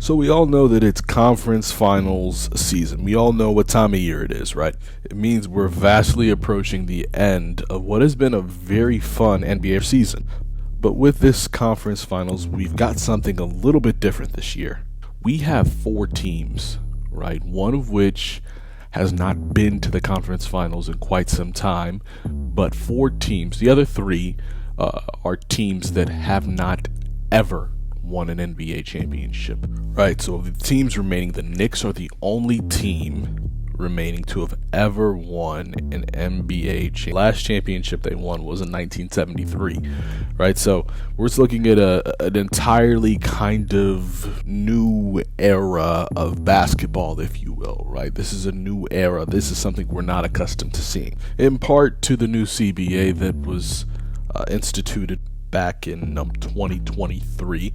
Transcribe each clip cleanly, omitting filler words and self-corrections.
So we all know that it's conference finals season. We all know what time of year it is, right? It means we're vastly approaching the end of what has been a very fun NBA season. But with this conference finals, we've got something a little bit different this year. We have 4 teams, right? One of which has not been to the conference finals in quite some time, but 4 teams. The other 3 are teams that have not ever won an NBA championship, right? So of the teams remaining, the Knicks are the only team remaining to have ever won an NBA championship. Last championship they won was in 1973, right? So we're just looking at an entirely kind of new era of basketball, if you will, right? This is a new era. This is something we're not accustomed to seeing, in part to the new CBA that was instituted back in 2023,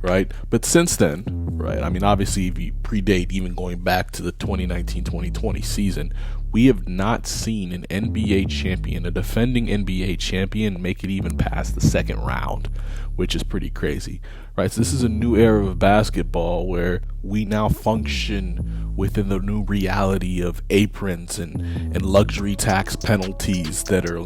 right? But since then, right, I mean, obviously if you predate even going back to the 2019-2020 season, we have not seen an NBA champion, a defending NBA champion, make it even past the second round, which is pretty crazy, right? So this is a new era of basketball where we now function within the new reality of aprons and luxury tax penalties that are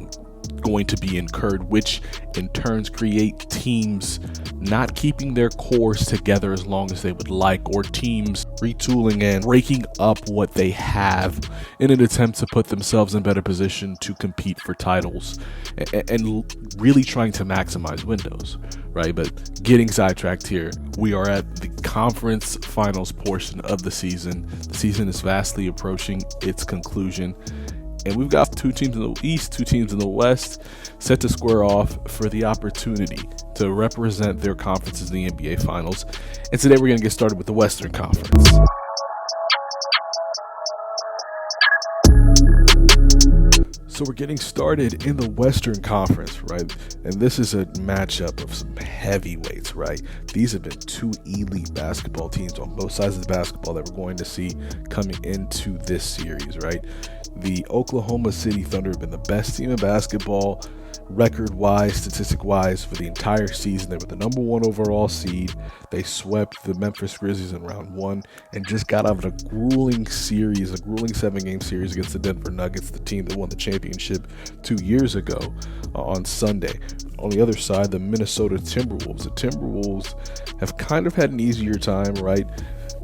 going to be incurred, which in turns create teams not keeping their cores together as long as they would like, or teams retooling and breaking up what they have in an attempt to put themselves in better position to compete for titles and really trying to maximize windows, right? But getting sidetracked here, we are at the conference finals portion of the season. The season is vastly approaching its conclusion, and we've got 2 teams in the East, 2 teams in the West set to square off for the opportunity to represent their conferences in the NBA Finals. And today we're going to get started with the Western Conference. So we're getting started in the Western Conference, right? And this is a matchup of some heavyweights, right? These have been 2 elite basketball teams on both sides of the basketball that we're going to see coming into this series, right? The Oklahoma City Thunder have been the best team in basketball, record-wise, statistic-wise, for the entire season. They were the number 1 overall seed. They swept the Memphis Grizzlies in round 1 and just got out of a grueling series, a grueling 7-game series against the Denver Nuggets, the team that won the championship 2 years ago on Sunday. On the other side, the Minnesota Timberwolves. The Timberwolves have kind of had an easier time, right?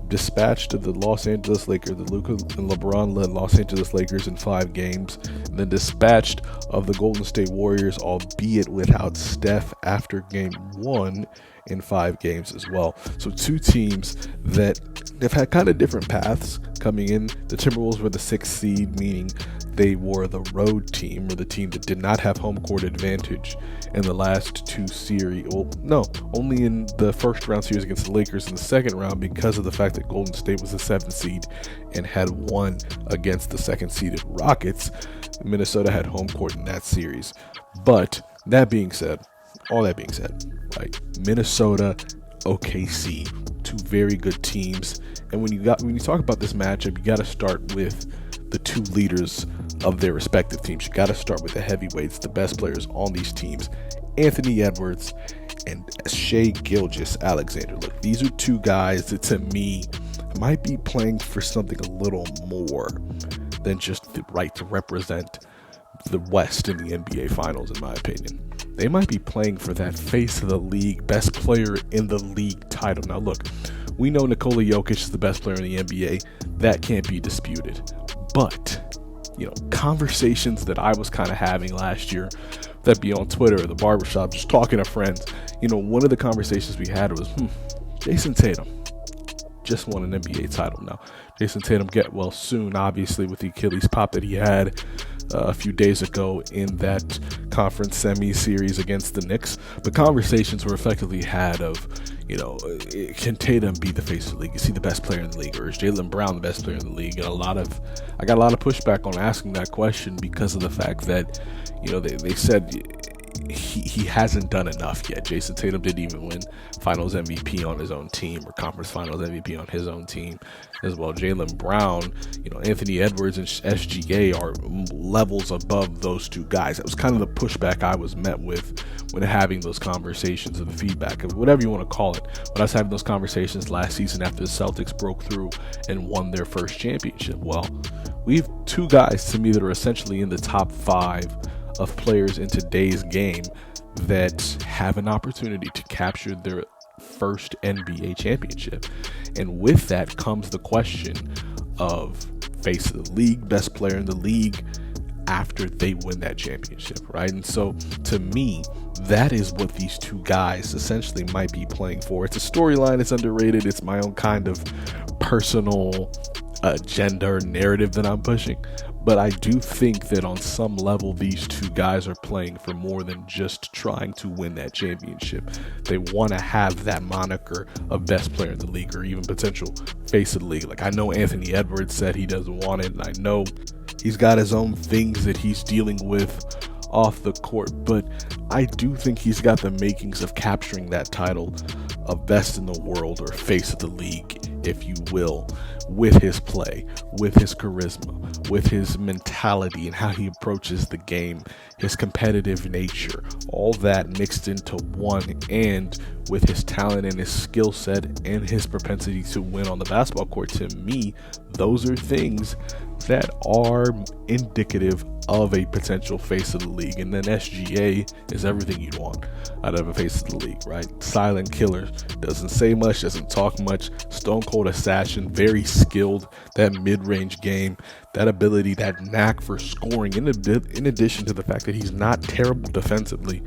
Dispatched to the Los Angeles Lakers, the Luka and LeBron-led Los Angeles Lakers in 5 games, and then dispatched of the Golden State Warriors, albeit without Steph, after game 1 in 5 games as well. So 2 teams that have had kind of different paths coming in. The Timberwolves were the 6th seed, meaning they were the road team, or the team that did not have home court advantage in the last 2 series. Well, no, only in the first round series against the Lakers in the second round, because of the fact that Golden State was the 7th seed and had won against the 2nd seeded Rockets. Minnesota had home court in that series. But that being said, all that being said, right? Minnesota, OKC, 2 very good teams. And when you talk about this matchup, you got to start with the 2 leaders of their respective teams. You got to start with the heavyweights, the best players on these teams, Anthony Edwards and Shai geous-Alexander. Look, these are 2 guys that, to me, might be playing for something a little more than just the right to represent the West in the NBA Finals, in my opinion. They might be playing for that face of the league, best player in the league title. Now, look, we know Nikola Jokic is the best player in the NBA. That can't be disputed. But, conversations that I was kind of having last year, that be on Twitter or the barbershop, just talking to friends, one of the conversations we had was, Jason Tatum just won an NBA title. Now, Jason Tatum get well soon, obviously, with the Achilles pop that he had a few days ago in that conference semi-series against the Knicks. But conversations were effectively had of, can Tatum be the face of the league? Is he the best player in the league? Or is Jaylen Brown the best player in the league? And I got a lot of pushback on asking that question, because of the fact that, they said he hasn't done enough yet. Jason Tatum didn't even win Finals MVP on his own team, or Conference Finals MVP on his own team as well. Jaylen Brown, Anthony Edwards and SGA are levels above those two guys. That was kind of the pushback I was met with when having those conversations, or the feedback, of whatever you want to call it. When I was having those conversations last season after the Celtics broke through and won their first championship. Well, we have two guys to me that are essentially in the top 5 of players in today's game that have an opportunity to capture their first NBA championship. And with that comes the question of face of the league, best player in the league after they win that championship, right? And so to me, that is what these two guys essentially might be playing for. It's a storyline, it's underrated, it's my own kind of personal agenda or narrative that I'm pushing. But I do think that on some level, these two guys are playing for more than just trying to win that championship. They want to have that moniker of best player in the league, or even potential face of the league. Like, I know Anthony Edwards said he doesn't want it, and I know he's got his own things that he's dealing with off the court, but I do think he's got the makings of capturing that title of best in the world, or face of the league, if you will, with his play, with his charisma, with his mentality and how he approaches the game, his competitive nature, all that mixed into one, and with his talent and his skill set and his propensity to win on the basketball court. To me, those are things that are indicative of a potential face of the league. And then SGA is everything you'd want out of a face of the league, right? Silent killer, doesn't say much, doesn't talk much, stone cold assassin, very skilled, that mid-range game, that ability, that knack for scoring, in addition to the fact that he's not terrible defensively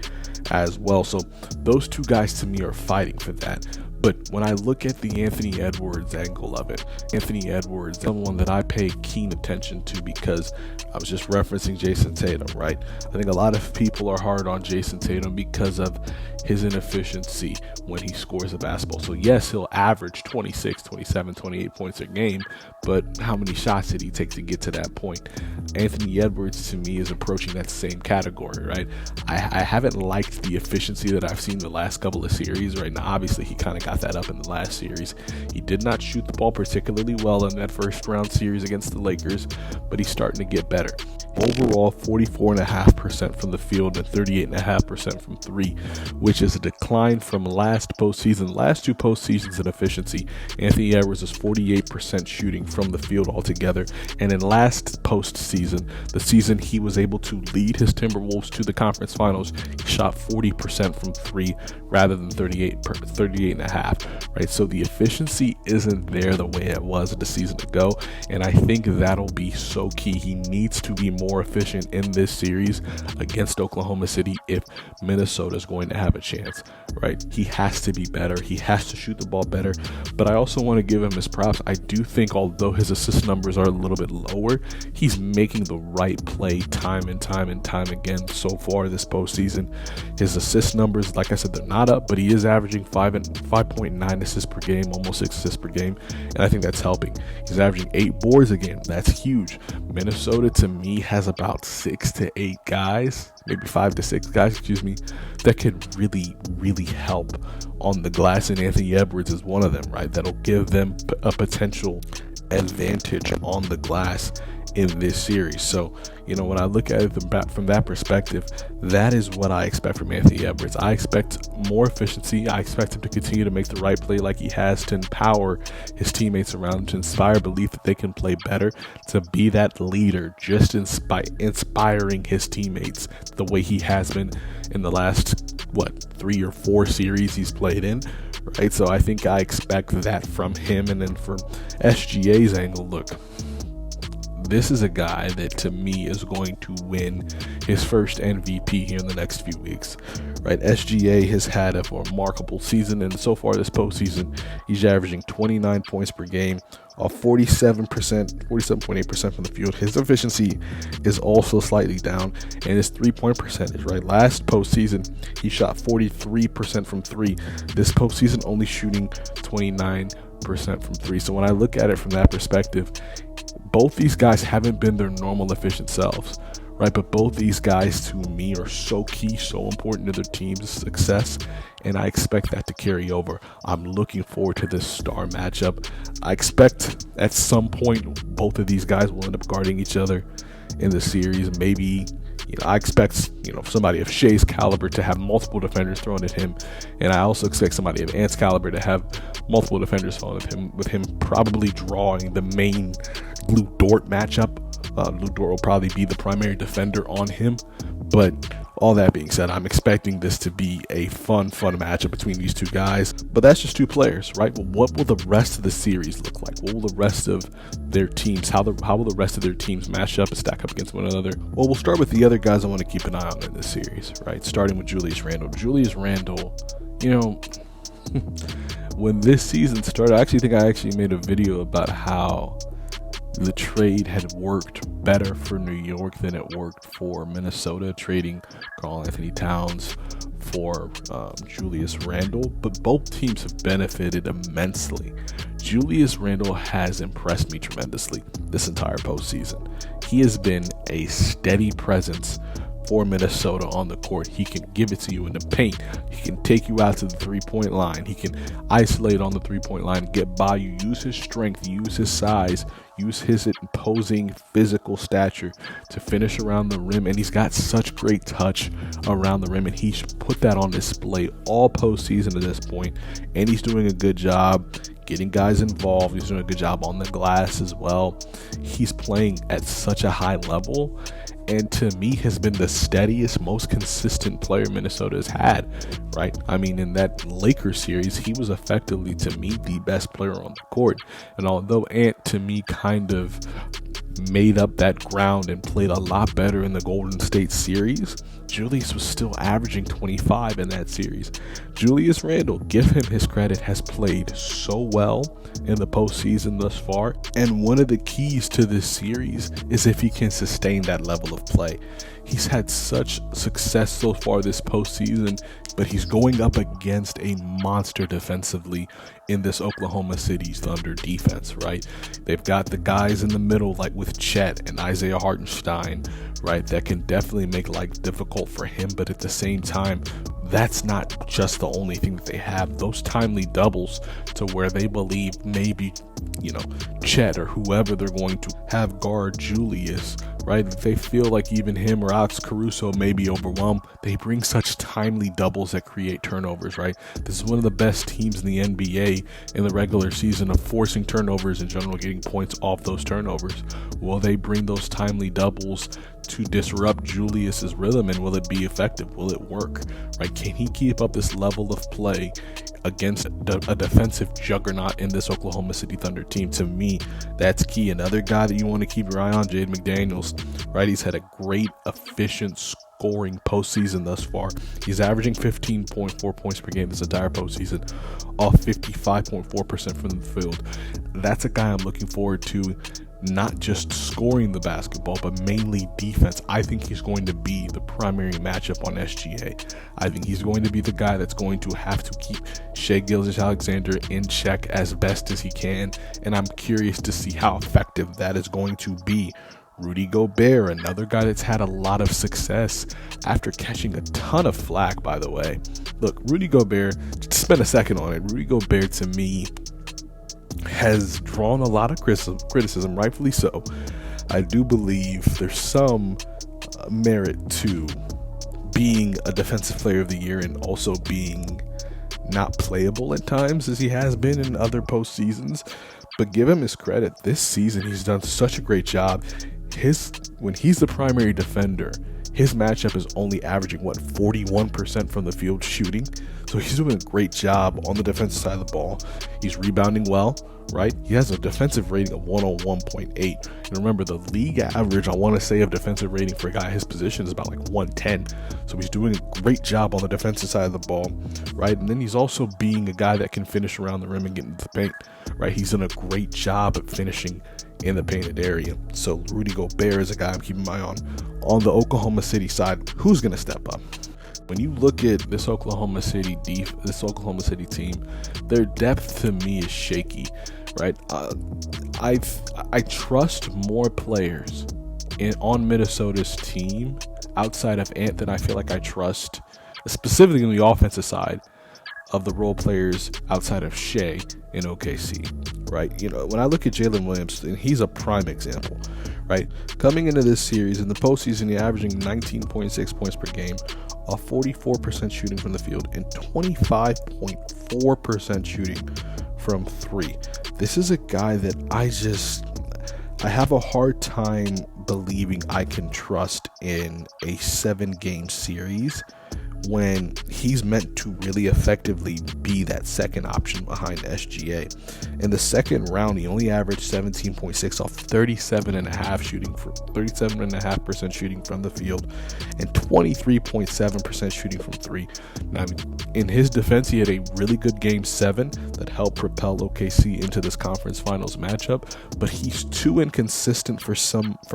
as well. So those two guys to me are fighting for that. But when I look at the Anthony Edwards angle of it, Anthony Edwards is someone that I pay keen attention to, because I was just referencing Jason Tatum, right? I think a lot of people are hard on Jason Tatum because of his inefficiency when he scores a basketball. So yes, he'll average 26, 27, 28 points a game, but how many shots did he take to get to that point? Anthony Edwards to me is approaching that same category, right? I haven't liked the efficiency that I've seen the last couple of series. Right now, obviously he kind of got that up in the last series. He did not shoot the ball particularly well in that first round series against the Lakers, but he's starting to get better. Overall, 44.5% from the field and 38.5% from three, which is a decline from last postseason. Last two postseasons in efficiency, Anthony Edwards is 48% shooting from the field altogether. And in last postseason, the season he was able to lead his Timberwolves to the conference finals, he shot 40% from three rather than 38.5, right? So the efficiency isn't there the way it was the season ago. And I think that'll be so key. He needs to be more efficient in this series against Oklahoma City if Minnesota is going to have a chance, right? He has to be better. He has to shoot the ball better. But I also want to give him his props. I do think, although his assist numbers are a little bit lower, he's making the right play time and time again so far this postseason. His assist numbers, like I said, they're not up, but he is averaging 5.9 assists per game, almost 6 assists per game, and I think that's helping. He's averaging 8 boards a game. That's huge. Minnesota, to me, has about 6 to 8 guys, maybe 5 to 6 guys, that could really help on the glass, and Anthony Edwards is one of them, right? That'll give them a potential advantage on the glass in this series. So, when I look at it from that perspective, that is what I expect from Anthony Edwards. I expect more efficiency. I expect him to continue to make the right play like he has, to empower his teammates around him, to inspire belief that they can play better, to be that leader, just inspiring his teammates the way he has been in the last, 3 or 4 series he's played in, right? So I think I expect that from him. And then from SGA's angle, look, this is a guy that to me is going to win his first MVP here in the next few weeks, right? SGA has had a remarkable season, and so far this postseason, he's averaging 29 points per game, 47.8% from the field. His efficiency is also slightly down, and his 3-point percentage, right? Last postseason, he shot 43% from three. This postseason, only shooting 29% from three. So when I look at it from that perspective, both these guys haven't been their normal efficient selves, right? But both these guys to me are so key, so important to their team's success, and I expect that to carry over. I'm looking forward to this star matchup. I expect at some point both of these guys will end up guarding each other in the series. Maybe, I expect, somebody of Shai's caliber to have multiple defenders thrown at him, and I also expect somebody of Ant's caliber to have multiple defenders thrown at him, with him probably drawing the main Lou Dort matchup. Lou Dort will probably be the primary defender on him, but all that being said, I'm expecting this to be a fun matchup between these two guys. But that's just two players, right? Well, what will the rest of the series look like? What will the rest of their teams, how will the rest of their teams match up and stack up against one another? Well, we'll start with the other guys I want to keep an eye on in this series, right? Starting with Julius Randle. Julius Randle, when this season started, I think I made a video about how the trade had worked better for New York than it worked for Minnesota, trading Karl-Anthony Towns for Julius Randle, but both teams have benefited immensely. Julius Randle has impressed me tremendously this entire postseason. He has been a steady presence for Minnesota on the court. He can give it to you in the paint. He can take you out to the three-point line. He can isolate on the three-point line, get by you, use his strength, use his size, use his imposing physical stature to finish around the rim. And he's got such great touch around the rim, and he's put that on display all postseason to this point. And he's doing a good job getting guys involved. He's doing a good job on the glass as well. He's playing at such a high level, and to me has been the steadiest, most consistent player Minnesota has had, right? I mean, in that Lakers series, he was effectively, to me, the best player on the court. And although Ant, to me, kind of made up that ground and played a lot better in the Golden State series, Julius was still averaging 25 in that series. Julius Randle, give him his credit, has played so well in the postseason thus far. And one of the keys to this series is if he can sustain that level of play. He's had such success so far this postseason, but he's going up against a monster defensively in this Oklahoma City Thunder defense, right? They've got the guys in the middle, like with Chet and Isaiah Hartenstein, right, that can definitely make life difficult for him. But at the same time, that's not just the only thing that they have. Those timely doubles to where they believe maybe, Chet or whoever they're going to have guard Julius, right? If they feel like even him or Alex Caruso may be overwhelmed, they bring such timely doubles that create turnovers, right? This is one of the best teams in the NBA in the regular season of forcing turnovers in general, getting points off those turnovers. Will they bring those timely doubles to disrupt Julius's rhythm, and will it be effective? Will it work, right? Can he keep up this level of play against a defensive juggernaut in this Oklahoma City Thunder team? To me, that's key. Another guy that you want to keep your eye on, Jaden McDaniels, right? He's had a great, efficient scoring postseason thus far. He's averaging 15.4 points per game this entire postseason, off 55.4% from the field. That's a guy I'm looking forward to, not just scoring the basketball, but mainly defense. I think he's going to be the primary matchup on SGA. I think he's going to be the guy that's going to have to keep Shai Gilgeous-Alexander in check as best as he can, and I'm curious to see how effective that is going to be. Rudy Gobert, another guy that's had a lot of success after catching a ton of flack, by the way. Look, Rudy Gobert, just spend a second on it. Rudy Gobert, to me, has drawn a lot of criticism, rightfully so. I do believe there's some merit to being a defensive player of the year and also being not playable at times as he has been in other postseasons. But give him his credit. This season, he's done such a great job. When he's the primary defender, his matchup is only averaging 41% from the field shooting. So he's doing a great job on the defensive side of the ball. He's rebounding well, right? He has a defensive rating of 101.8. And remember, the league average, I want to say, of defensive rating for a guy his position is about like 110. So he's doing a great job on the defensive side of the ball, right? And then he's also being a guy that can finish around the rim and get into the paint, right? He's done a great job at finishing in the painted area. So Rudy Gobert is a guy I'm keeping my eye on. On the Oklahoma City side, who's going to step up? When you look at this Oklahoma City team, their depth to me is shaky, right? I trust more players on Minnesota's team, outside of Ant, that I feel like I trust, specifically on the offensive side of the role players outside of Shai in OKC, right? When I look at Jalen Williams, and he's a prime example, right? Coming into this series in the postseason, he's averaging 19.6 points per game, a 44% shooting from the field, and 25.4% shooting from three. This is a guy that I have a hard time believing I can trust in a 7-game series when he's meant to really effectively be that second option behind SGA. In the second round, he only averaged 17.6 off 37.5% shooting from the field, and 23.7% shooting from three. Now, in his defense, he had a really good game 7 that helped propel OKC into this conference finals matchup, but he's too inconsistent for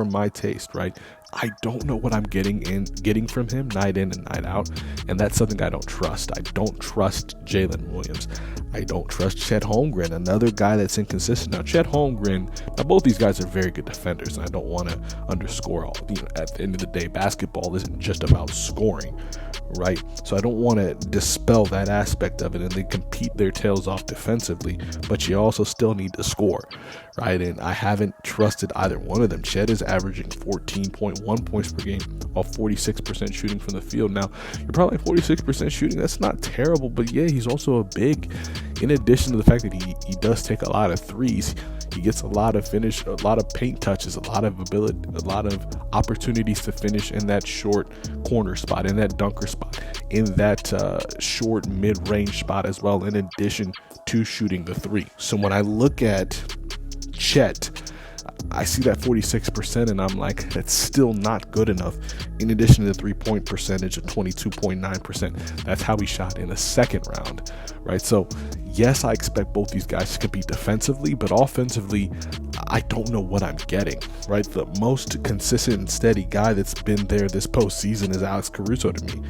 my taste, right? I don't know what I'm getting from him night in and night out, and that's something I don't trust. I don't trust Jalen Williams. I don't trust Chet Holmgren, another guy that's inconsistent. Now, Chet Holmgren, both these guys are very good defenders, and I don't want to underscore all. At the end of the day, basketball isn't just about scoring, right? So I don't want to dispel that aspect of it, and they compete their tails off defensively, but you also still need to score, right? And I haven't trusted either one of them. Chet is averaging 14.1 points per game while 46% shooting from the field. Now, you're probably 46% shooting. That's not terrible, but yeah, he's also a big. In addition to the fact that he does take a lot of threes, he gets a lot of finish, a lot of paint touches, a lot of ability, a lot of opportunities to finish in that short corner spot, in that dunker spot, in that short mid-range spot as well, in addition to shooting the three. So when I look at Chet, I see that 46% and I'm like, that's still not good enough. In addition to the 3-point percentage of 22.9%, that's how he shot in the second round, right? So yes, I expect both these guys to compete defensively, but offensively, I don't know what I'm getting, right? The most consistent and steady guy that's been there this postseason is Alex Caruso to me.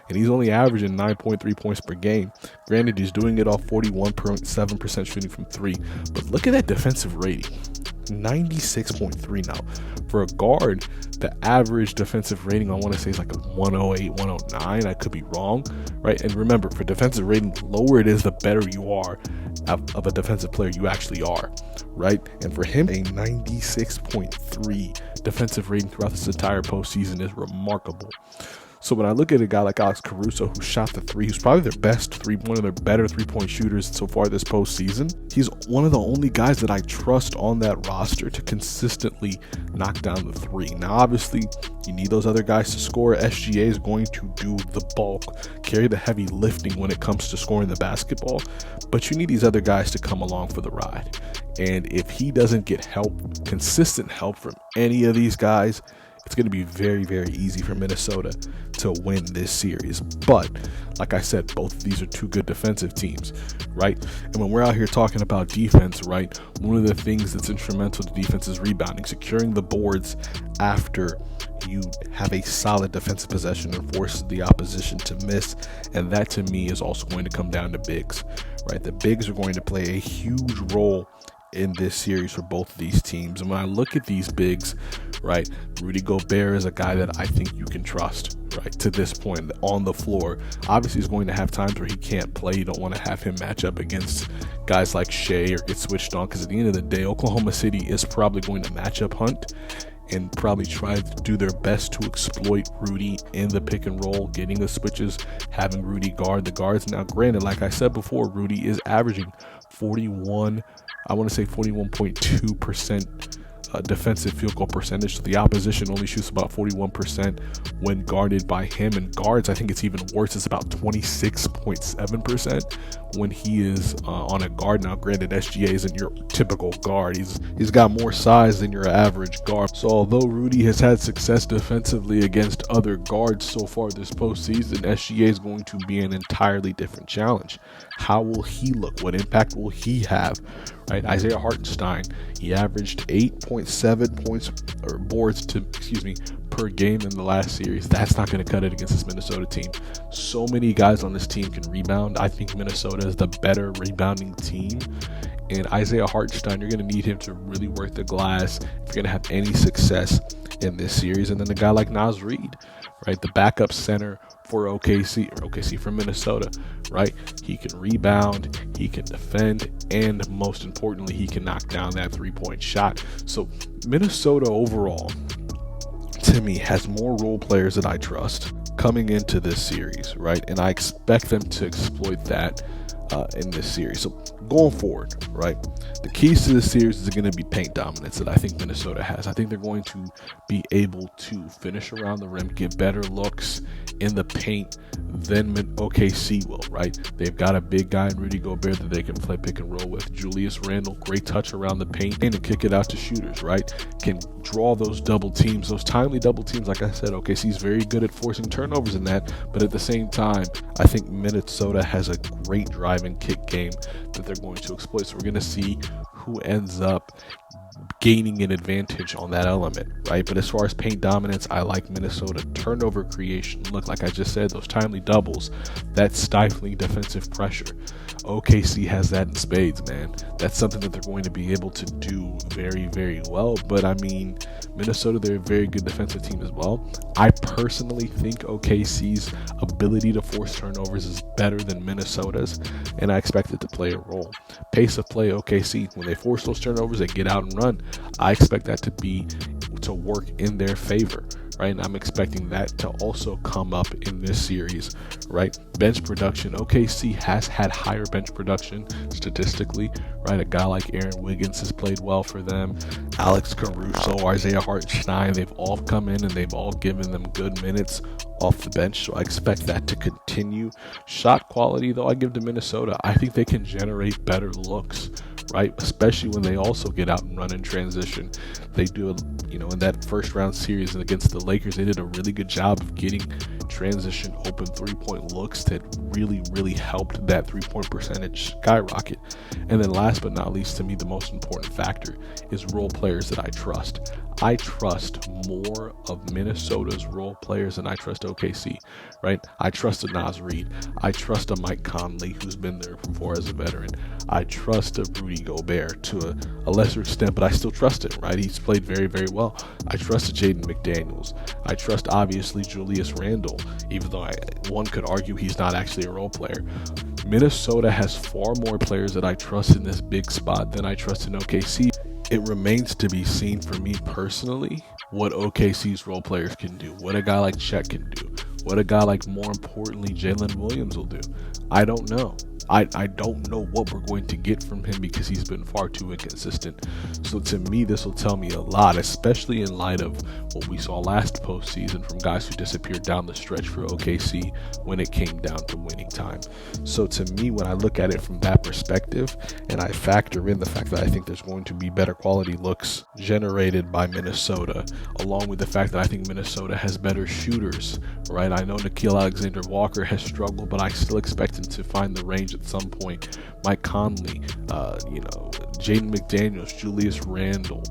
And he's only averaging 9.3 points per game. Granted, he's doing it off 41.7% shooting from three, but look at that defensive rating. 96.3 now. For a guard, the average defensive rating I want to say is like a 108, 109. I could be wrong, right? And remember, for defensive rating, the lower it is, the better you are of a defensive player you actually are, right? And for him, a 96.3 defensive rating throughout this entire postseason is remarkable. So when I look at a guy like Alex Caruso, who shot the three, who's probably one of their better three-point shooters so far this postseason, he's one of the only guys that I trust on that roster to consistently knock down the three. Now, obviously, you need those other guys to score. SGA is going to do the bulk, carry the heavy lifting when it comes to scoring the basketball, but you need these other guys to come along for the ride. And if he doesn't get consistent help from any of these guys, it's going to be very, very easy for Minnesota to win this series. But like I said, both of these are two good defensive teams, right? And when we're out here talking about defense, right, one of the things that's instrumental to defense is rebounding, securing the boards after you have a solid defensive possession and forces the opposition to miss. And that, to me, is also going to come down to bigs, right? The bigs are going to play a huge role in this series for both of these teams. And when I look at these bigs, right, Rudy Gobert is a guy that I think you can trust, right, to this point on the floor. Obviously, he's going to have times where he can't play. You don't want to have him match up against guys like Shai or get switched on, because at the end of the day, Oklahoma City is probably going to matchup hunt and probably try to do their best to exploit Rudy in the pick and roll, getting the switches, having Rudy guard the guards. Now, granted, like I said before, Rudy is averaging 41.2% defensive field goal percentage. So the opposition only shoots about 41% when guarded by him. And guards, I think it's even worse. It's about 26.7% when he is on a guard. Now, granted, SGA isn't your typical guard. He's got more size than your average guard. So although Rudy has had success defensively against other guards so far this postseason, SGA is going to be an entirely different challenge. How will he look? What impact will he have? Right, Isaiah Hartenstein, he averaged 8.7 points or boards per game in the last series. That's not going to cut it against this Minnesota team. So many guys on this team can rebound. I think Minnesota is the better rebounding team. And Isaiah Hartenstein, you're going to need him to really work the glass if you're going to have any success in this series. And then a guy like Naz Reid, right? The backup center for OKC for Minnesota, right? He can rebound, he can defend, and most importantly, he can knock down that three-point shot. So Minnesota overall, to me, has more role players that I trust coming into this series, right? And I expect them to exploit that in this series. So going forward, right, the keys to this series is going to be paint dominance that I think Minnesota has. I think they're going to be able to finish around the rim, get better looks in the paint than OKC will, right? They've got a big guy in Rudy Gobert that they can play pick and roll with. Julius Randle, great touch around the paint and kick it out to shooters, right? Can draw those double teams, those timely double teams. Like I said, OKC's very good at forcing turnovers in that, but at the same time, I think Minnesota has a great drive and kick game that they're going to exploit. So we're going to see who ends up gaining an advantage on that element, right? But as far as paint dominance, I like Minnesota turnover creation. Look, like I just said, those timely doubles, that stifling defensive pressure. OKC has that in spades, man. That's something that they're going to be able to do very, very well. But I mean, Minnesota, they're a very good defensive team as well. I personally think OKC's ability to force turnovers is better than Minnesota's, and I expect it to play a role. Pace of play, OKC, when they force those turnovers, they get out and run. I expect that to work in their favor, right? And I'm expecting that to also come up in this series, right? Bench production, OKC has had higher bench production statistically, right? A guy like Aaron Wiggins has played well for them. Alex Caruso, Isaiah Hartenstein, they've all come in and they've all given them good minutes off the bench, so I expect that to continue. Shot quality, though, I give to Minnesota. I think they can generate better looks, right? Especially when they also get out and run in transition. They do, in that first round series against the Lakers, they did a really good job of getting transition open three-point looks that really, really helped that three-point percentage skyrocket. And then last but not least, to me, the most important factor is role players that I trust. I trust more of Minnesota's role players than I trust OKC, right? I trust a Naz Reid. I trust a Mike Conley, who's been there before as a veteran. I trust a Rudy Gobert to a lesser extent, but I still trust him, right? He's played very, very well. I trust a Jaden McDaniels. I trust, obviously, Julius Randle, even though one could argue he's not actually a role player. Minnesota has far more players that I trust in this big spot than I trust in OKC. It remains to be seen for me personally what OKC's role players can do, what a guy like Chet can do, what a guy like, more importantly, Jalen Williams will do. I don't know. I don't know what we're going to get from him because he's been far too inconsistent. So to me, this will tell me a lot, especially in light of what we saw last postseason from guys who disappeared down the stretch for OKC when it came down to winning time. So to me, when I look at it from that perspective and I factor in the fact that I think there's going to be better quality looks generated by Minnesota, along with the fact that I think Minnesota has better shooters, right? I know geous-Alexander Walker has struggled, but I still expect him to find the range at some point. Mike Conley, Jaden McDaniels, Julius Randle,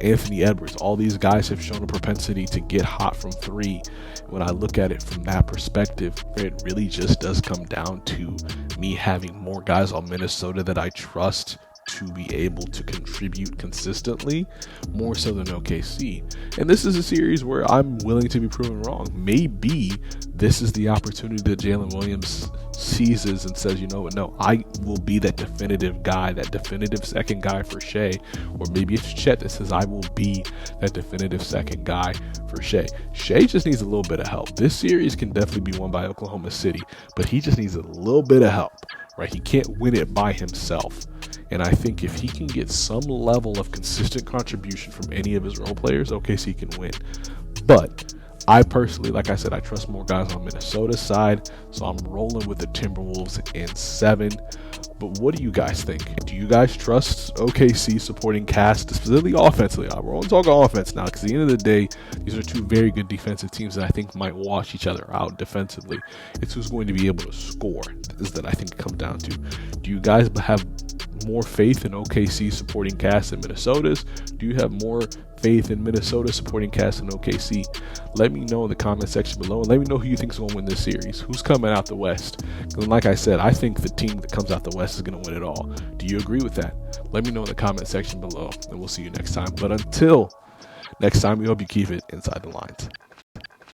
Anthony Edwards, all these guys have shown a propensity to get hot from three. When I look at it from that perspective, it really just does come down to me having more guys on Minnesota that I trust to be able to contribute consistently, more so than OKC. And this is a series where I'm willing to be proven wrong. Maybe this is the opportunity that Jalen Williams seizes and says, you know what, no, I will be that definitive guy, that definitive second guy for Shai. Or maybe it's Chet that says, I will be that definitive second guy for Shai. Shai just needs a little bit of help. This series can definitely be won by Oklahoma City, but he just needs a little bit of help, right? He can't win it by himself. And I think if he can get some level of consistent contribution from any of his role players, OKC can win. But I personally, like I said, I trust more guys on Minnesota's side, so I'm rolling with the Timberwolves in 7. But what do you guys think? Do you guys trust OKC supporting cast, specifically offensively? We're only talking offense now, because at the end of the day, these are two very good defensive teams that I think might wash each other out defensively. It's who's going to be able to score is that I think it comes down to. Do you guys have more faith in OKC supporting cast than Minnesota's? Do you have more faith in Minnesota supporting cast than OKC? Let me know in the comment section below, and let me know who you think is going to win this series. Who's coming out the West? And like I said, I think the team that comes out the West is going to win it all. Do you agree with that? Let me know in the comment section below, and we'll see you next time. But until Next time, we hope you keep it inside the lines.